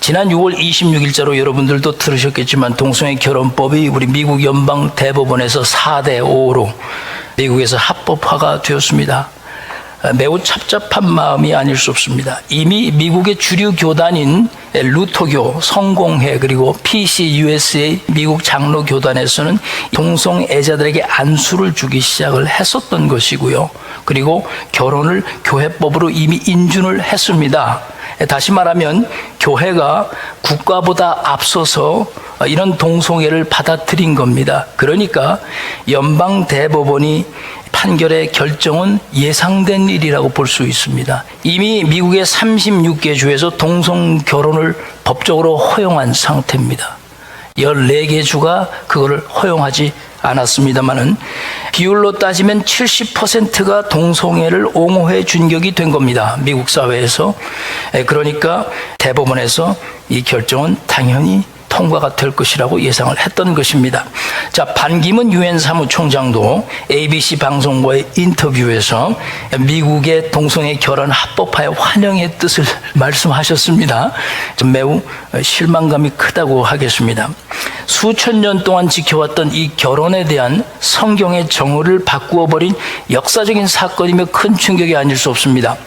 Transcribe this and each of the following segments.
지난 6월 26일자로 여러분들도 들으셨겠지만 동성애 결혼법이 우리 미국 연방 대법원에서 4대 5로 미국에서 합법화가 되었습니다. 매우 찹찹한 마음이 아닐 수 없습니다. 이미 미국의 주류 교단인 루터교, 성공회 그리고 PCUSA 미국 장로교단에서는 동성애자들에게 안수를 주기 시작을 했었던 것이고요. 그리고 결혼을 교회법으로 이미 인준을 했습니다. 다시 말하면 교회가 국가보다 앞서서 이런 동성애를 받아들인 겁니다. 그러니까 연방 대법원이 판결의 결정은 예상된 일이라고 볼 수 있습니다. 이미 미국의 36개 주에서 동성 결혼을 법적으로 허용한 상태입니다. 14개 주가 그거를 허용하지 않았습니다만은 비율로 따지면 70%가 동성애를 옹호해 준 격이 된 겁니다. 미국 사회에서. 그러니까 대법원에서 이 결정은 당연히 통과가 될 것이라고 예상을 했던 것입니다. 자, 반기문 유엔 사무총장도 ABC 방송과의 인터뷰에서 미국의 동성애 결혼 합법화의 환영의 뜻을 말씀하셨습니다. 좀 매우 실망감이 크다고 하겠습니다. 수천 년 동안 지켜왔던 이 결혼에 대한 성경의 정의를 바꾸어 버린 역사적인 사건이며 큰 충격이 아닐 수 없습니다.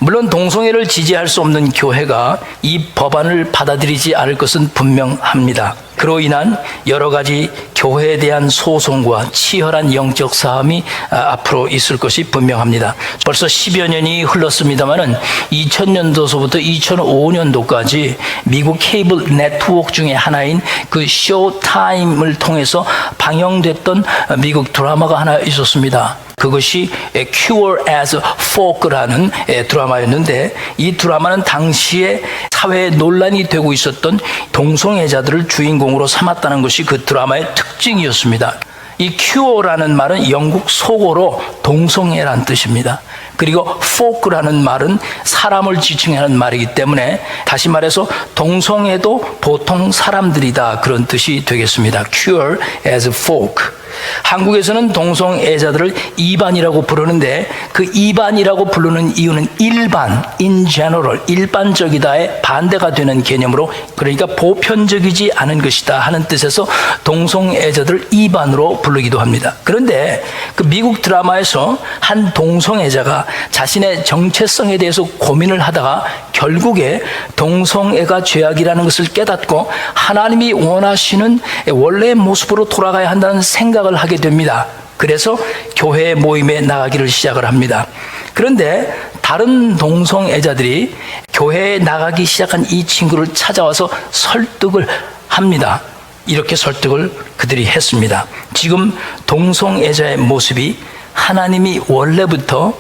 물론 동성애를 지지할 수 없는 교회가 이 법안을 받아들이지 않을 것은 분명합니다. 그로 인한 여러 가지 교회에 대한 소송과 치열한 영적 싸움이 앞으로 있을 것이 분명합니다. 벌써 10여 년이 흘렀습니다만은 2000년도서부터 2005년도까지 미국 케이블 네트워크 중에 하나인 그 쇼타임을 통해서 방영됐던 미국 드라마가 하나 있었습니다. 그것이 Cure as Folk라는 드라마였는데 이 드라마는 당시에 사회에 논란이 되고 있었던 동성애자들을 주인공으로 삼았다는 것이 그 드라마의 특징이었습니다. 이 cure라는 말은 영국 속어로 동성애란 뜻입니다. 그리고 folk라는 말은 사람을 지칭하는 말이기 때문에 다시 말해서 동성애도 보통 사람들이다 그런 뜻이 되겠습니다. Cure as folk. 한국에서는 동성애자들을 이반이라고 부르는데 그 이반이라고 부르는 이유는 일반, in general, 일반적이다의 반대가 되는 개념으로 그러니까 보편적이지 않은 것이다 하는 뜻에서 동성애자들을 이반으로 부르기도 합니다. 그런데 그 미국 드라마에서 한 동성애자가 자신의 정체성에 대해서 고민을 하다가 결국에 동성애가 죄악이라는 것을 깨닫고 하나님이 원하시는 원래의 모습으로 돌아가야 한다는 생각을 하게 됩니다. 그래서 교회 모임에 나가기를 시작을 합니다. 그런데 다른 동성애자들이 교회에 나가기 시작한 이 친구를 찾아와서 설득을 합니다. 이렇게 설득을 그들이 했습니다. 지금 동성애자의 모습이 하나님이 원래부터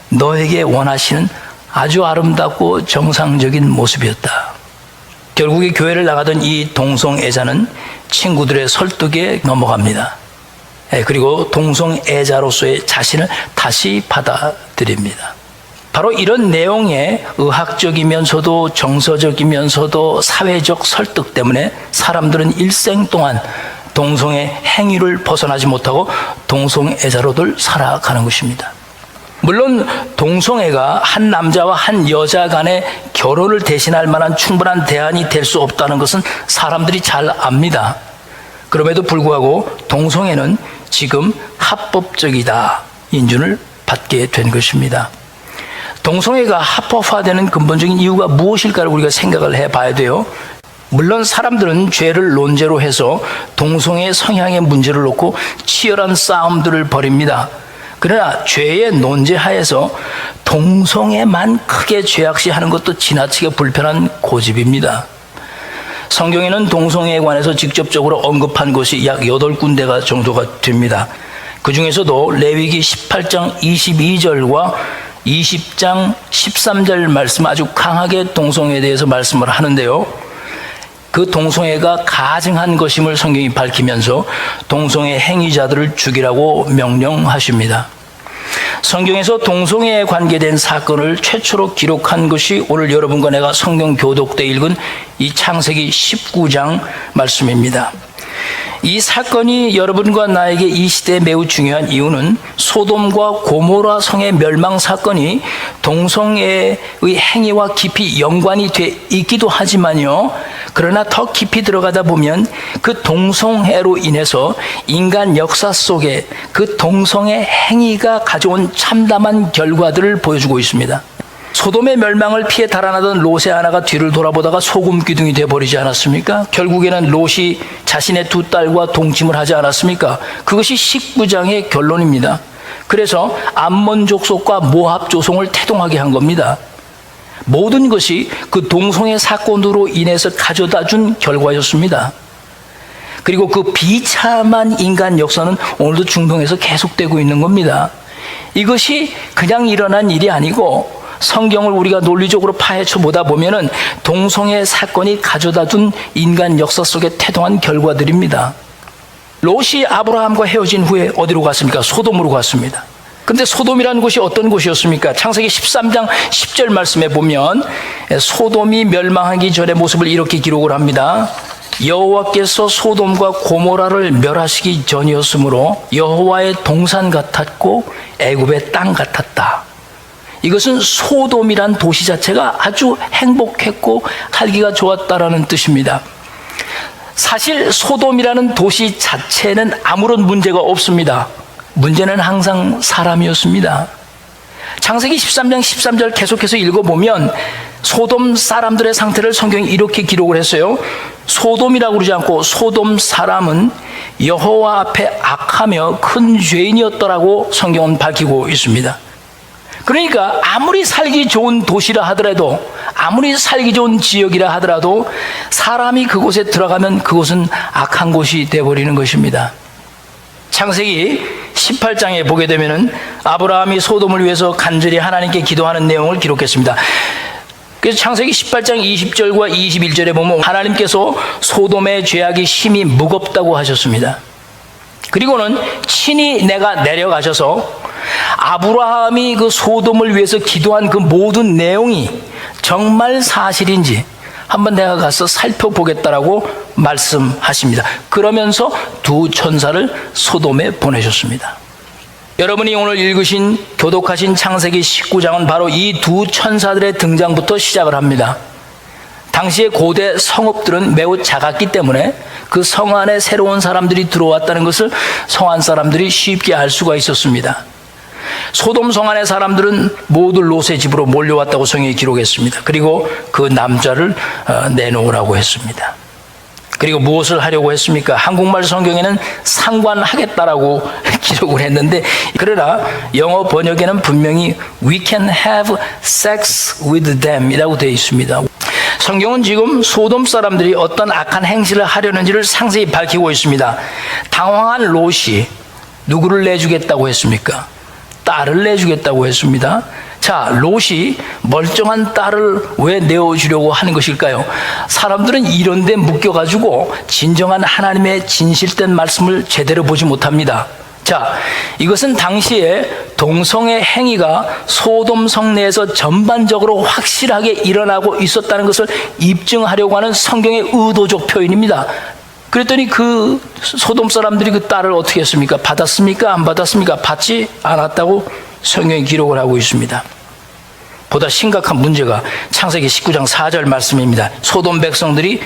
너에게 원하시는 아주 아름답고 정상적인 모습이었다. 결국에 교회를 나가던 이 동성애자는 친구들의 설득에 넘어갑니다. 그리고 동성애자로서의 자신을 다시 받아들입니다. 바로 이런 내용의 의학적이면서도 정서적이면서도 사회적 설득 때문에 사람들은 일생 동안 동성애 행위를 벗어나지 못하고 동성애자로들 살아가는 것입니다. 물론 동성애가 한 남자와 한 여자 간의 결혼을 대신할 만한 충분한 대안이 될 수 없다는 것은 사람들이 잘 압니다. 그럼에도 불구하고 동성애는 지금 합법적이다 인준을 받게 된 것입니다. 동성애가 합법화되는 근본적인 이유가 무엇일까를 우리가 생각을 해봐야 돼요. 물론 사람들은 죄를 논제로 해서 동성애 성향의 문제를 놓고 치열한 싸움들을 벌입니다. 그러나 죄의 논제하에서 동성애만 크게 죄악시하는 것도 지나치게 불편한 고집입니다. 성경에는 동성애에 관해서 직접적으로 언급한 것이 약 8군데가 정도가 됩니다. 그 중에서도 레위기 18장 22절과 20장 13절 말씀 아주 강하게 동성애에 대해서 말씀을 하는데요. 그 동성애가 가증한 것임을 성경이 밝히면서 동성애 행위자들을 죽이라고 명령하십니다. 성경에서 동성애에 관계된 사건을 최초로 기록한 것이 오늘 여러분과 내가 성경 교독 때 읽은 이 창세기 19장 말씀입니다. 이 사건이 여러분과 나에게 이 시대에 매우 중요한 이유는 소돔과 고모라 성의 멸망 사건이 동성애의 행위와 깊이 연관이 돼 있기도 하지만요. 그러나 더 깊이 들어가다 보면 그 동성애로 인해서 인간 역사 속에 그 동성애 행위가 가져온 참담한 결과들을 보여주고 있습니다. 소돔의 멸망을 피해 달아나던 롯의 아내가 뒤를 돌아보다가 소금 기둥이 되어버리지 않았습니까? 결국에는 롯이 자신의 두 딸과 동침을 하지 않았습니까? 그것이 19장의 결론입니다. 그래서 암몬 족속과 모압 조송을 태동하게 한 겁니다. 모든 것이 그 동성애 사건으로 인해서 가져다 준 결과였습니다. 그리고 그 비참한 인간 역사는 오늘도 중동에서 계속되고 있는 겁니다. 이것이 그냥 일어난 일이 아니고 성경을 우리가 논리적으로 파헤쳐 보다 보면은 동성애 사건이 가져다 둔 인간 역사 속에 태동한 결과들입니다. 롯이 아브라함과 헤어진 후에 어디로 갔습니까? 소돔으로 갔습니다. 근데 소돔이라는 곳이 어떤 곳이었습니까? 창세기 13장 10절 말씀에 보면 소돔이 멸망하기 전의 모습을 이렇게 기록을 합니다. 여호와께서 소돔과 고모라를 멸하시기 전이었으므로 여호와의 동산 같았고 애굽의 땅 같았다. 이것은 소돔이란 도시 자체가 아주 행복했고 살기가 좋았다라는 뜻입니다. 사실 소돔이라는 도시 자체는 아무런 문제가 없습니다. 문제는 항상 사람이었습니다. 창세기 13장 13절 계속해서 읽어보면 소돔 사람들의 상태를 성경이 이렇게 기록을 했어요. 소돔이라고 그러지 않고 소돔 사람은 여호와 앞에 악하며 큰 죄인이었더라고 성경은 밝히고 있습니다. 그러니까 아무리 살기 좋은 도시라 하더라도, 아무리 살기 좋은 지역이라 하더라도 사람이 그곳에 들어가면 그곳은 악한 곳이 되어버리는 것입니다. 창세기 18장에 보게 되면은 아브라함이 소돔을 위해서 간절히 하나님께 기도하는 내용을 기록했습니다. 그래서 창세기 18장 20절과 21절에 보면 하나님께서 소돔의 죄악이 심히 무겁다고 하셨습니다. 그리고는 친히 내가 내려가셔서 아브라함이 그 소돔을 위해서 기도한 그 모든 내용이 정말 사실인지 한번 내가 가서 살펴보겠다라고 말씀하십니다. 그러면서 두 천사를 소돔에 보내셨습니다. 여러분이 오늘 읽으신 교독하신 창세기 19장은 바로 이 두 천사들의 등장부터 시작을 합니다. 당시의 고대 성읍들은 매우 작았기 때문에 그 성 안에 새로운 사람들이 들어왔다는 것을 성 안 사람들이 쉽게 알 수가 있었습니다. 소돔 성 안의 사람들은 모두 롯의 집으로 몰려왔다고 성경이 기록했습니다. 그리고 그 남자를 내놓으라고 했습니다. 그리고 무엇을 하려고 했습니까? 한국말 성경에는 상관하겠다라고 기록을 했는데, 그러나 영어 번역에는 분명히 We can have sex with them 이라고 되어 있습니다. 성경은 지금 소돔 사람들이 어떤 악한 행실을 하려는지를 상세히 밝히고 있습니다. 당황한 롯이 누구를 내주겠다고 했습니까? 딸을 내주겠다고 했습니다. 자, 롯이 멀쩡한 딸을 왜 내어주려고 하는 것일까요? 사람들은 이런 데 묶여가지고 진정한 하나님의 진실된 말씀을 제대로 보지 못합니다. 자, 이것은 당시에 동성애 행위가 소돔 성내에서 전반적으로 확실하게 일어나고 있었다는 것을 입증하려고 하는 성경의 의도적 표현입니다. 그랬더니 그 소돔 사람들이 그 딸을 어떻게 했습니까? 받았습니까? 안 받았습니까? 받지 않았다고 성경이 기록을 하고 있습니다. 보다 심각한 문제가 창세기 19장 4절 말씀입니다. 소돔 백성들이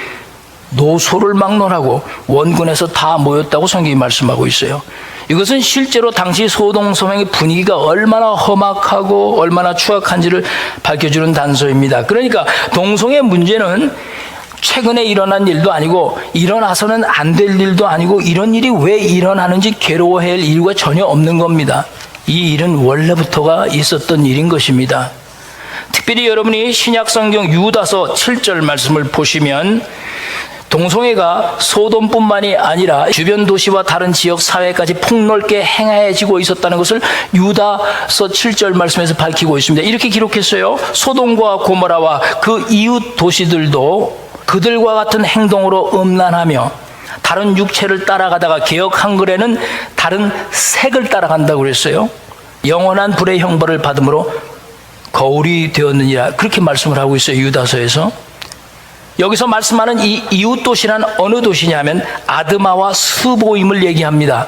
노소를 막론하고 원군에서 다 모였다고 성경이 말씀하고 있어요. 이것은 실제로 당시 소돔 성의 분위기가 얼마나 험악하고 얼마나 추악한지를 밝혀주는 단서입니다. 그러니까 동성애 문제는 최근에 일어난 일도 아니고 일어나서는 안 될 일도 아니고 이런 일이 왜 일어나는지 괴로워할 이유가 전혀 없는 겁니다. 이 일은 원래부터가 있었던 일인 것입니다. 특별히 여러분이 신약성경 유다서 7절 말씀을 보시면 동성애가 소돔뿐만이 아니라 주변 도시와 다른 지역 사회까지 폭넓게 행해지고 있었다는 것을 유다서 7절 말씀에서 밝히고 있습니다. 이렇게 기록했어요. 소돔과 고모라와 그 이웃 도시들도 그들과 같은 행동으로 음란하며 다른 육체를 따라가다가 개역 한글에는 다른 색을 따라간다고 그랬어요. 영원한 불의 형벌을 받음으로 거울이 되었느니라 그렇게 말씀을 하고 있어요. 유다서에서. 여기서 말씀하는 이 이웃 도시는 어느 도시냐면 아드마와 스보임을 얘기합니다.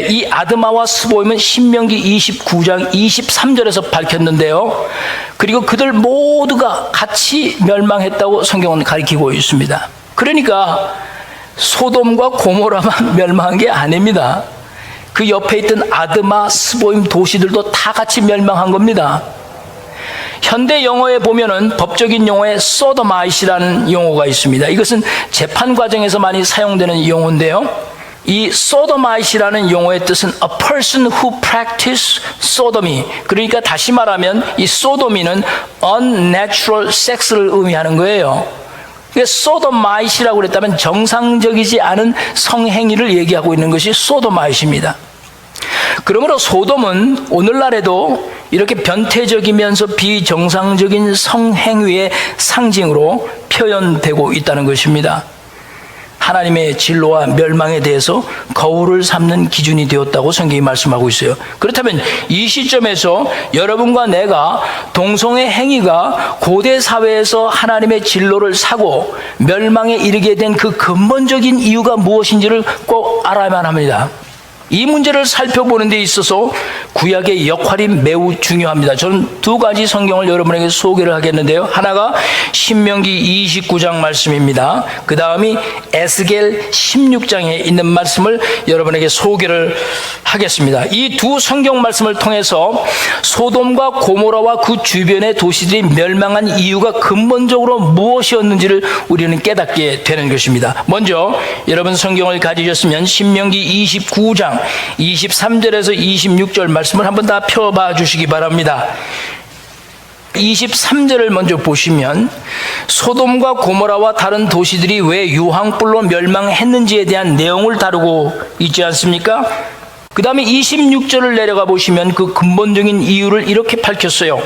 이 아드마와 스보임은 신명기 29장 23절에서 밝혔는데요. 그리고 그들 모두가 같이 멸망했다고 성경은 가리키고 있습니다. 그러니까 소돔과 고모라만 멸망한 게 아닙니다. 그 옆에 있던 아드마, 스보임 도시들도 다 같이 멸망한 겁니다. 현대 영어에 보면은 법적인 용어에 소도마이트라는 용어가 있습니다. 이것은 재판 과정에서 많이 사용되는 용어인데요. 이 sodomite이라는 용어의 뜻은 a person who practice sodomy. 그러니까 다시 말하면 이 sodomy는 unnatural sex를 의미하는 거예요. sodomite이라고 그랬다면 정상적이지 않은 성행위를 얘기하고 있는 것이 sodomite입니다. 그러므로 소돔은 오늘날에도 이렇게 변태적이면서 비정상적인 성행위의 상징으로 표현되고 있다는 것입니다. 하나님의 진로와 멸망에 대해서 거울을 삼는 기준이 되었다고 성경이 말씀하고 있어요. 그렇다면 이 시점에서 여러분과 내가 동성애 행위가 고대 사회에서 하나님의 진로를 사고 멸망에 이르게 된 그 근본적인 이유가 무엇인지를 꼭 알아야만 합니다. 이 문제를 살펴보는 데 있어서 구약의 역할이 매우 중요합니다. 저는 두 가지 성경을 여러분에게 소개를 하겠는데요. 하나가 신명기 29장 말씀입니다. 그 다음이 에스겔 16장에 있는 말씀을 여러분에게 소개를 하겠습니다. 이 두 성경 말씀을 통해서 소돔과 고모라와 그 주변의 도시들이 멸망한 이유가 근본적으로 무엇이었는지를 우리는 깨닫게 되는 것입니다. 먼저 여러분 성경을 가지셨으면 신명기 29장 23절에서 26절 말씀을 한번 다 펴봐 주시기 바랍니다. 23절을 먼저 보시면 소돔과 고모라와 다른 도시들이 왜 유황불로 멸망했는지에 대한 내용을 다루고 있지 않습니까? 그 다음에 26절을 내려가 보시면 그 근본적인 이유를 이렇게 밝혔어요.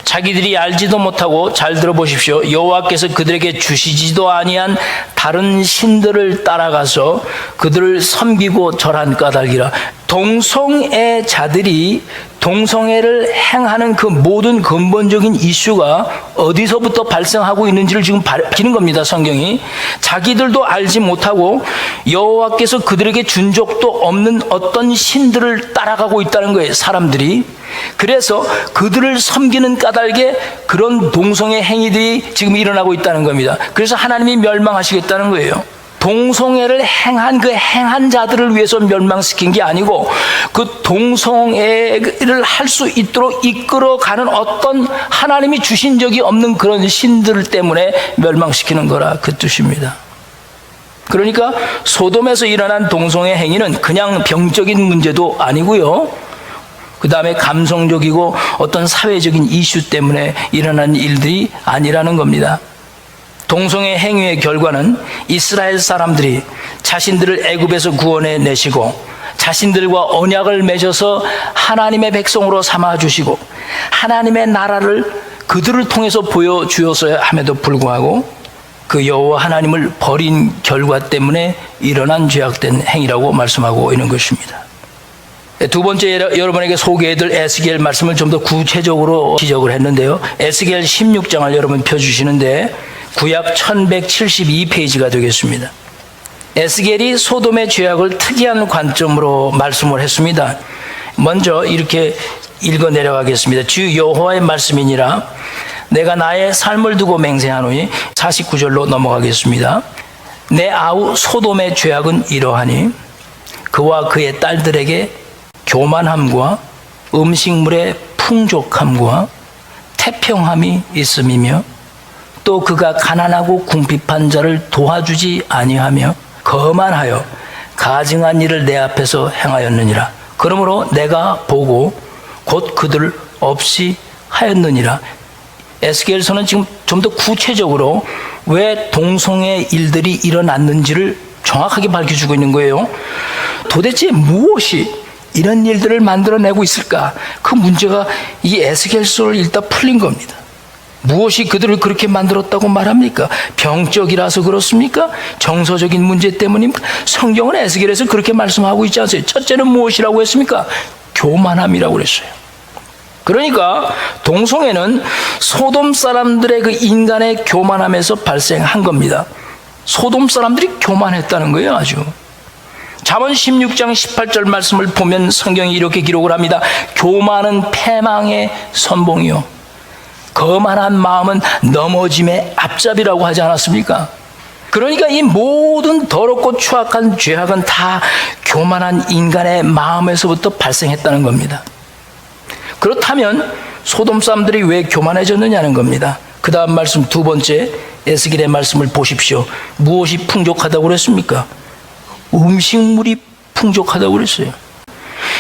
자기들이 알지도 못하고, 잘 들어보십시오, 여호와께서 그들에게 주시지도 아니한 다른 신들을 따라가서 그들을 섬기고 절한 까닭이라. 동성애자들이 동성애를 행하는 그 모든 근본적인 이슈가 어디서부터 발생하고 있는지를 지금 밝히는 겁니다. 성경이 자기들도 알지 못하고 여호와께서 그들에게 준 적도 없는 어떤 신들을 따라가고 있다는 거예요, 사람들이. 그래서 그들을 섬기는 까닭에 그런 동성애 행위들이 지금 일어나고 있다는 겁니다. 그래서 하나님이 멸망하시겠다는 거예요. 동성애를 행한 그 행한 자들을 위해서 멸망시킨 게 아니고 그 동성애를 할 수 있도록 이끌어가는 어떤 하나님이 주신 적이 없는 그런 신들 때문에 멸망시키는 거라, 그 뜻입니다. 그러니까 소돔에서 일어난 동성애 행위는 그냥 병적인 문제도 아니고요, 그 다음에 감성적이고 어떤 사회적인 이슈 때문에 일어난 일들이 아니라는 겁니다. 동성애 행위의 결과는 이스라엘 사람들이 자신들을 애굽에서 구원해 내시고 자신들과 언약을 맺어서 하나님의 백성으로 삼아주시고 하나님의 나라를 그들을 통해서 보여주었어야 함에도 불구하고 그 여호와 하나님을 버린 결과 때문에 일어난 죄악된 행위라고 말씀하고 있는 것입니다. 두 번째 여러분에게 소개해드릴 에스겔 말씀을 좀 더 구체적으로 지적을 했는데요. 에스겔 16장을 여러분 펴주시는데 구약 1172페이지가 되겠습니다. 에스겔이 소돔의 죄악을 특이한 관점으로 말씀을 했습니다. 먼저 이렇게 읽어 내려가겠습니다. 주 여호와의 말씀이니라. 내가 나의 삶을 두고 맹세하노니, 49절로 넘어가겠습니다. 내 아우 소돔의 죄악은 이러하니 그와 그의 딸들에게 교만함과 음식물의 풍족함과 태평함이 있음이며 또 그가 가난하고 궁핍한 자를 도와주지 아니하며 거만하여 가증한 일을 내 앞에서 행하였느니라. 그러므로 내가 보고 곧 그들을 없이 하였느니라. 에스겔서는 지금 좀 더 구체적으로 왜 동성애 일들이 일어났는지를 정확하게 밝혀주고 있는 거예요. 도대체 무엇이 이런 일들을 만들어내고 있을까? 그 문제가 이 에스겔서를 읽다 풀린 겁니다. 무엇이 그들을 그렇게 만들었다고 말합니까? 병적이라서 그렇습니까? 정서적인 문제 때문입니까? 성경은 에스겔에서 그렇게 말씀하고 있지 않습니까? 첫째는 무엇이라고 했습니까? 교만함이라고 그랬어요. 그러니까 동성애는 소돔 사람들의 그 인간의 교만함에서 발생한 겁니다. 소돔 사람들이 교만했다는 거예요, 아주. 잠언 16장 18절 말씀을 보면 성경이 이렇게 기록을 합니다. 교만은 패망의 선봉이요, 거만한 마음은 넘어짐의 앞잡이라고 하지 않았습니까? 그러니까 이 모든 더럽고 추악한 죄악은 다 교만한 인간의 마음에서부터 발생했다는 겁니다. 그렇다면 소돔 사람들이 왜 교만해졌느냐는 겁니다. 그 다음 말씀 두 번째 에스겔의 말씀을 보십시오. 무엇이 풍족하다고 그랬습니까? 음식물이 풍족하다고 그랬어요.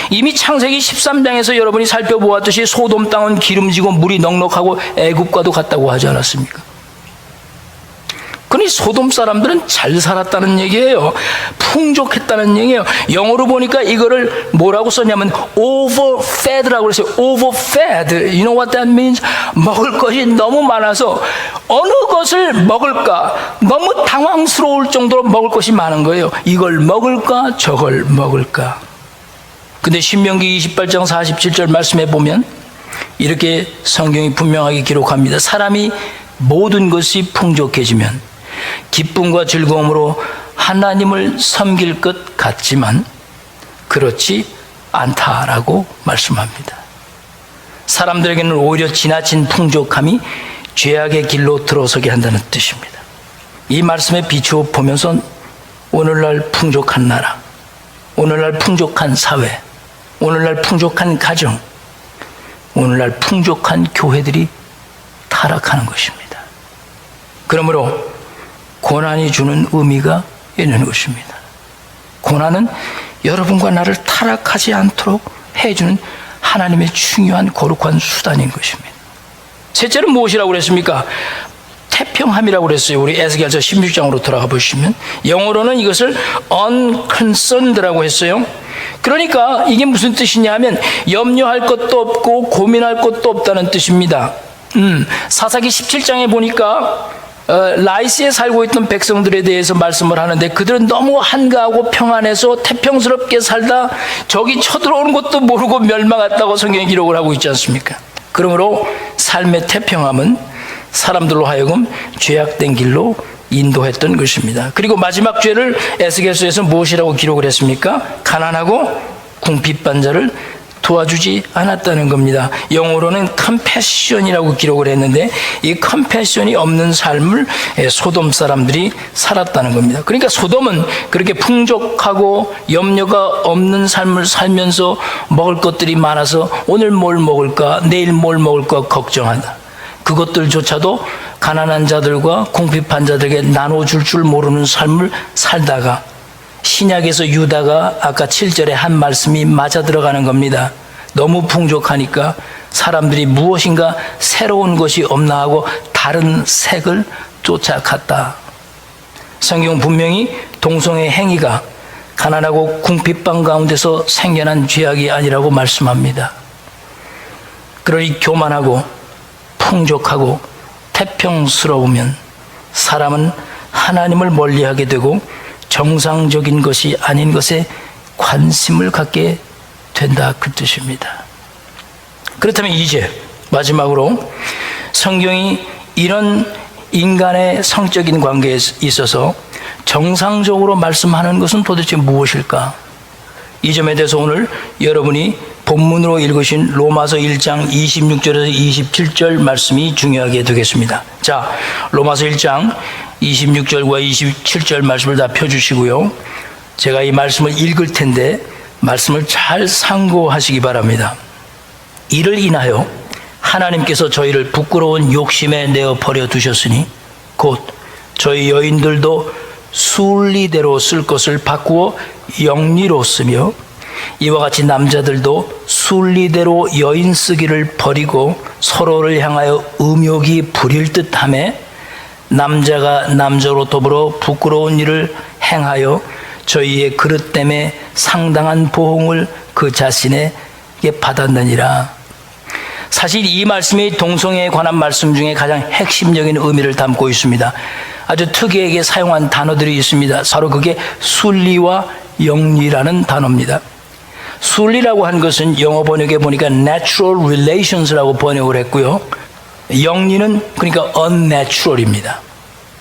이미 창세기 13장에서 여러분이 살펴보았듯이 소돔 땅은 기름지고 물이 넉넉하고 애굽과도 같다고 하지 않았습니까? 그러니 소돔 사람들은 잘 살았다는 얘기예요. 풍족했다는 얘기예요. 영어로 보니까 이거를 뭐라고 썼냐면 overfed라고 그랬어요. overfed. You know what that means? 먹을 것이 너무 많아서 어느 것을 먹을까 너무 당황스러울 정도로 먹을 것이 많은 거예요. 이걸 먹을까 저걸 먹을까. 근데 신명기 28장 47절 말씀에 보면 이렇게 성경이 분명하게 기록합니다. 사람이 모든 것이 풍족해지면 기쁨과 즐거움으로 하나님을 섬길 것 같지만 그렇지 않다라고 말씀합니다. 사람들에게는 오히려 지나친 풍족함이 죄악의 길로 들어서게 한다는 뜻입니다. 이 말씀에 비추어 보면서 오늘날 풍족한 나라, 오늘날 풍족한 사회, 오늘날 풍족한 가정, 오늘날 풍족한 교회들이 타락하는 것입니다. 그러므로 고난이 주는 의미가 있는 것입니다. 고난은 여러분과 나를 타락하지 않도록 해주는 하나님의 중요한 거룩한 수단인 것입니다. 셋째는 무엇이라고 그랬습니까? 태평함이라고 그랬어요. 우리 에스겔서 16장으로 돌아가 보시면 영어로는 이것을 unconcerned라고 했어요. 그러니까 이게 무슨 뜻이냐 하면 염려할 것도 없고 고민할 것도 없다는 뜻입니다. 사사기 17장에 보니까 라이스에 살고 있던 백성들에 대해서 말씀을 하는데 그들은 너무 한가하고 평안해서 태평스럽게 살다 적이 쳐들어오는 것도 모르고 멸망했다고 성경에 기록을 하고 있지 않습니까? 그러므로 삶의 태평함은 사람들로 하여금 죄악된 길로 인도했던 것입니다. 그리고 마지막 죄를 에스겔서에서 무엇이라고 기록을 했습니까? 가난하고 궁핍한 자를 도와주지 않았다는 겁니다. 영어로는 컴패션이라고 기록을 했는데 이 컴패션이 없는 삶을 소돔 사람들이 살았다는 겁니다. 그러니까 소돔은 그렇게 풍족하고 염려가 없는 삶을 살면서 먹을 것들이 많아서 오늘 뭘 먹을까 내일 뭘 먹을까 걱정한다. 그것들조차도 가난한 자들과 궁핍한 자들에게 나눠줄 줄 모르는 삶을 살다가 신약에서 유다가 아까 7절에 한 말씀이 맞아 들어가는 겁니다. 너무 풍족하니까 사람들이 무엇인가 새로운 것이 없나 하고 다른 색을 쫓아갔다. 성경 분명히 동성애 행위가 가난하고 궁핍방 가운데서 생겨난 죄악이 아니라고 말씀합니다. 그러니 교만하고 풍족하고 태평스러우면 사람은 하나님을 멀리하게 되고 정상적인 것이 아닌 것에 관심을 갖게 된다 그 뜻입니다. 그렇다면 이제 마지막으로 성경이 이런 인간의 성적인 관계에 있어서 정상적으로 말씀하는 것은 도대체 무엇일까? 이 점에 대해서 오늘 여러분이 본문으로 읽으신 로마서 1장 26절에서 27절 말씀이 중요하게 되겠습니다. 자, 로마서 1장 26절과 27절 말씀을 다 펴주시고요. 제가 이 말씀을 읽을 텐데 말씀을 잘 상고하시기 바랍니다. 이를 인하여 하나님께서 저희를 부끄러운 욕심에 내어 버려 두셨으니 곧 저희 여인들도 순리대로 쓸 것을 바꾸어 영리로 쓰며 이와 같이 남자들도 순리대로 여인 쓰기를 버리고 서로를 향하여 음욕이 부릴 듯하며 남자가 남자로 더불어 부끄러운 일을 행하여 저희의 그릇됨에 상당한 보응을 그 자신에게 받았느니라. 사실 이 말씀이 동성애에 관한 말씀 중에 가장 핵심적인 의미를 담고 있습니다. 아주 특이하게 사용한 단어들이 있습니다. 바로 그게 순리와 영리라는 단어입니다. 순리라고 한 것은 영어 번역에 보니까 natural relations라고 번역을 했고요. 영리는 그러니까 unnatural입니다.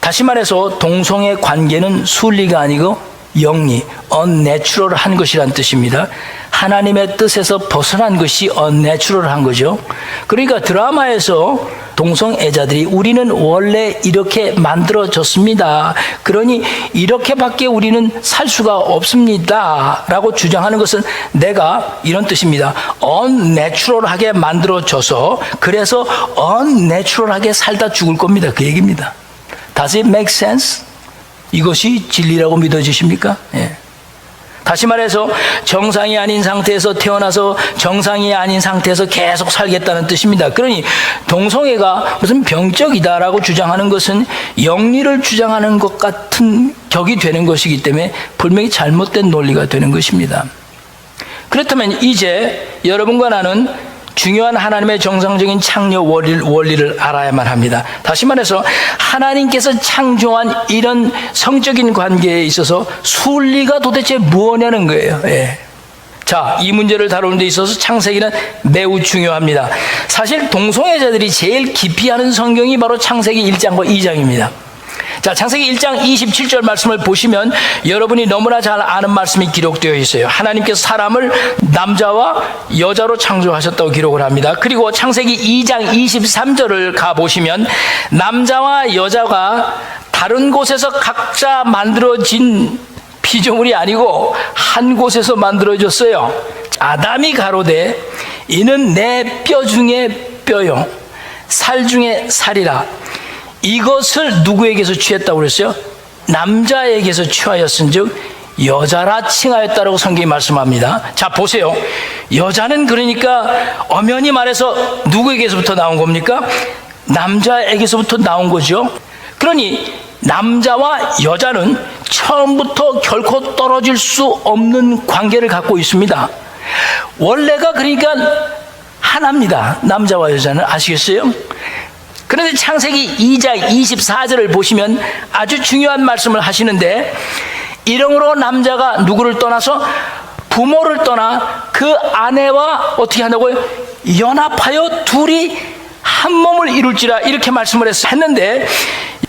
다시 말해서 동성의 관계는 순리가 아니고 영리, unnatural한 것이란 뜻입니다. 하나님의 뜻에서 벗어난 것이 unnatural한 거죠. 그러니까 드라마에서 동성애자들이 우리는 원래 이렇게 만들어졌습니다. 그러니 이렇게밖에 우리는 살 수가 없습니다. 라고 주장하는 것은 내가 이런 뜻입니다. unnatural하게 만들어져서 그래서 unnatural하게 살다 죽을 겁니다. 그 얘기입니다. Does it make sense? 이것이 진리라고 믿어지십니까? 예. 다시 말해서 정상이 아닌 상태에서 태어나서 정상이 아닌 상태에서 계속 살겠다는 뜻입니다. 그러니 동성애가 무슨 병적이다라고 주장하는 것은 영리를 주장하는 것 같은 격이 되는 것이기 때문에 분명히 잘못된 논리가 되는 것입니다. 그렇다면 이제 여러분과 나는 중요한 하나님의 정상적인 창조 원리를 알아야만 합니다. 다시 말해서 하나님께서 창조한 이런 성적인 관계에 있어서 순리가 도대체 무엇냐는 거예요. 예. 자, 이 문제를 다루는 데 있어서 창세기는 매우 중요합니다. 사실 동성애자들이 제일 깊이 하는 성경이 바로 창세기 1장과 2장입니다. 자, 창세기 1장 27절 말씀을 보시면 여러분이 너무나 잘 아는 말씀이 기록되어 있어요. 하나님께서 사람을 남자와 여자로 창조하셨다고 기록을 합니다. 그리고 창세기 2장 23절을 가보시면 남자와 여자가 다른 곳에서 각자 만들어진 피조물이 아니고 한 곳에서 만들어졌어요. 아담이 가로되 이는 내 뼈 중에 뼈요 살 중에 살이라. 이것을 누구에게서 취했다고 그랬어요? 남자에게서 취하였은즉 여자라 칭하였다라고 성경이 말씀합니다. 자, 보세요. 여자는 그러니까 엄연히 말해서 누구에게서부터 나온 겁니까? 남자에게서부터 나온 거죠. 그러니 남자와 여자는 처음부터 결코 떨어질 수 없는 관계를 갖고 있습니다. 원래가 그러니까 하나입니다. 남자와 여자는. 아시겠어요? 그런데 창세기 2장 24절을 보시면 아주 중요한 말씀을 하시는데, 이러므로 남자가 누구를 떠나서 부모를 떠나 그 아내와 어떻게 한다고요? 연합하여 둘이 한 몸을 이룰지라, 이렇게 말씀을 했는데,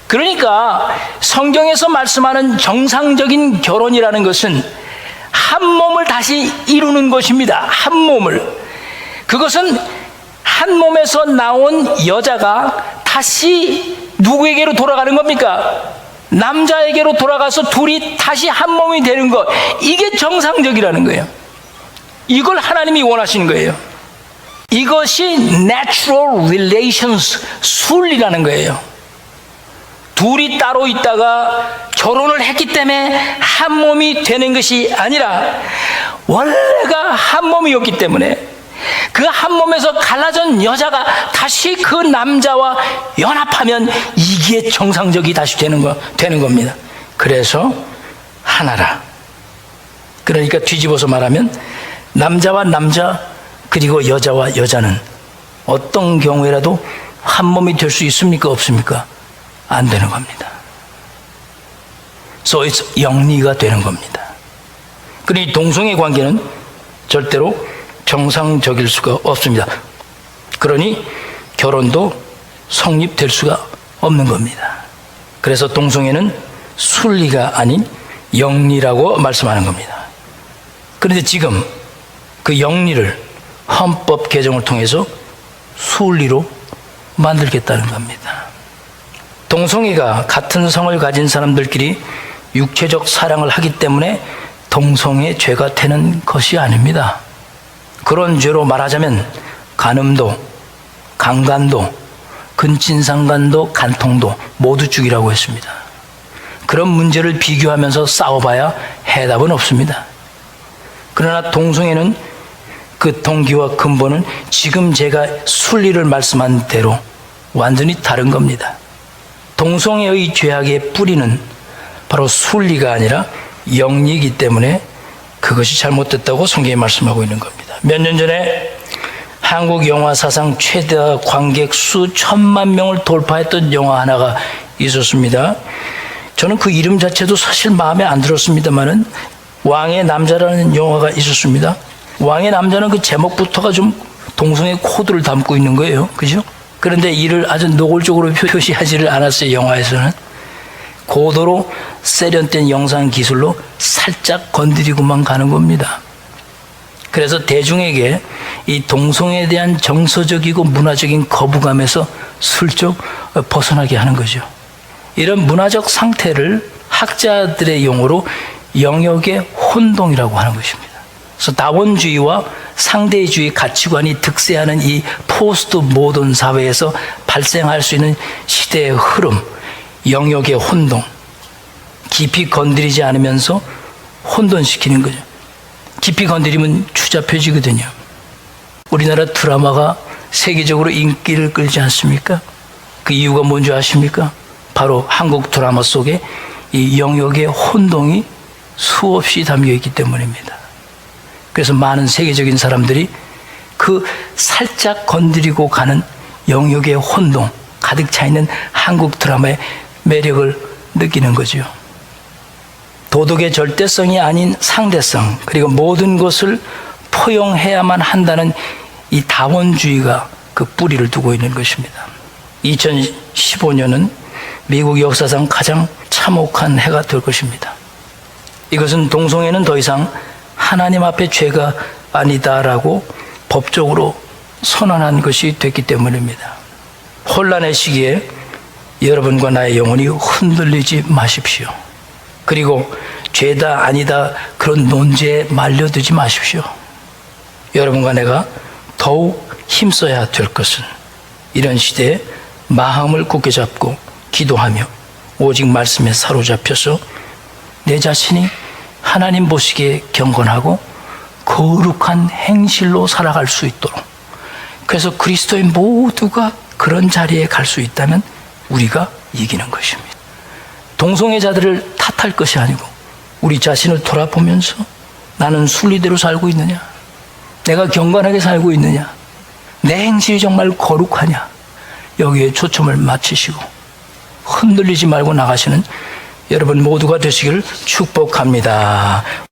그러니까 성경에서 말씀하는 정상적인 결혼이라는 것은 한 몸을 다시 이루는 것입니다. 한 몸을. 그것은 한 몸에서 나온 여자가 다시 누구에게로 돌아가는 겁니까? 남자에게로 돌아가서 둘이 다시 한 몸이 되는 것. 이게 정상적이라는 거예요. 이걸 하나님이 원하시는 거예요. 이것이 natural relations, 순리라는 거예요. 둘이 따로 있다가 결혼을 했기 때문에 한 몸이 되는 것이 아니라 원래가 한 몸이었기 때문에 그 한 몸에서 갈라진 여자가 다시 그 남자와 연합하면 이게 정상적이 다시 되는 겁니다. 그래서 하나라. 그러니까 뒤집어서 말하면 남자와 남자, 그리고 여자와 여자는 어떤 경우에라도 한 몸이 될 수 있습니까? 없습니까? 안 되는 겁니다. So it's 영리가 되는 겁니다. 그러니 동성애 관계는 절대로 정상적일 수가 없습니다. 그러니 결혼도 성립될 수가 없는 겁니다. 그래서 동성애는 순리가 아닌 영리라고 말씀하는 겁니다. 그런데 지금 그 영리를 헌법 개정을 통해서 순리로 만들겠다는 겁니다. 동성애가 같은 성을 가진 사람들끼리 육체적 사랑을 하기 때문에 동성애 죄가 되는 것이 아닙니다. 그런 죄로 말하자면 간음도, 강간도, 근친상간도, 간통도 모두 죽이라고 했습니다. 그런 문제를 비교하면서 싸워봐야 해답은 없습니다. 그러나 동성애는 그 동기와 근본은 지금 제가 순리를 말씀한 대로 완전히 다른 겁니다. 동성애의 죄악의 뿌리는 바로 순리가 아니라 영리이기 때문에 그것이 잘못됐다고 성경이 말씀하고 있는 겁니다. 몇 년 전에 한국 영화 사상 최다 관객 수 1,000만 명을 돌파했던 영화 하나가 있었습니다. 저는 그 이름 자체도 사실 마음에 안 들었습니다만은 왕의 남자라는 영화가 있었습니다. 왕의 남자는 그 제목부터가 좀 동성애 코드를 담고 있는 거예요. 그죠? 그런데 이를 아주 노골적으로 표시하지를 않았어요. 영화에서는. 고도로 세련된 영상 기술로 살짝 건드리고만 가는 겁니다. 그래서 대중에게 이 동성애에 대한 정서적이고 문화적인 거부감에서 슬쩍 벗어나게 하는 거죠. 이런 문화적 상태를 학자들의 용어로 영역의 혼동이라고 하는 것입니다. 그래서 다원주의와 상대주의 가치관이 득세하는 이 포스트 모던 사회에서 발생할 수 있는 시대의 흐름, 영역의 혼동, 깊이 건드리지 않으면서 혼돈시키는 거죠. 깊이 건드리면 추잡해지거든요. 우리나라 드라마가 세계적으로 인기를 끌지 않습니까? 그 이유가 뭔지 아십니까? 바로 한국 드라마 속에 이 영역의 혼동이 수없이 담겨 있기 때문입니다. 그래서 많은 세계적인 사람들이 그 살짝 건드리고 가는 영역의 혼동, 가득 차 있는 한국 드라마의 매력을 느끼는 거죠. 도덕의 절대성이 아닌 상대성, 그리고 모든 것을 포용해야만 한다는 이 다원주의가 그 뿌리를 두고 있는 것입니다. 2015년은 미국 역사상 가장 참혹한 해가 될 것입니다. 이것은 동성애는 더 이상 하나님 앞에 죄가 아니다라고 법적으로 선언한 것이 됐기 때문입니다. 혼란의 시기에 여러분과 나의 영혼이 흔들리지 마십시오. 그리고 죄다 아니다 그런 논제에 말려들지 마십시오. 여러분과 내가 더욱 힘써야 될 것은 이런 시대에 마음을 굳게 잡고 기도하며 오직 말씀에 사로잡혀서 내 자신이 하나님 보시기에 경건하고 거룩한 행실로 살아갈 수 있도록, 그래서 그리스도인 모두가 그런 자리에 갈 수 있다면 우리가 이기는 것입니다. 동성애자들을 탓할 것이 아니고 우리 자신을 돌아보면서 나는 순리대로 살고 있느냐, 내가 경건하게 살고 있느냐, 내 행실이 정말 거룩하냐, 여기에 초점을 맞추시고 흔들리지 말고 나가시는 여러분 모두가 되시기를 축복합니다.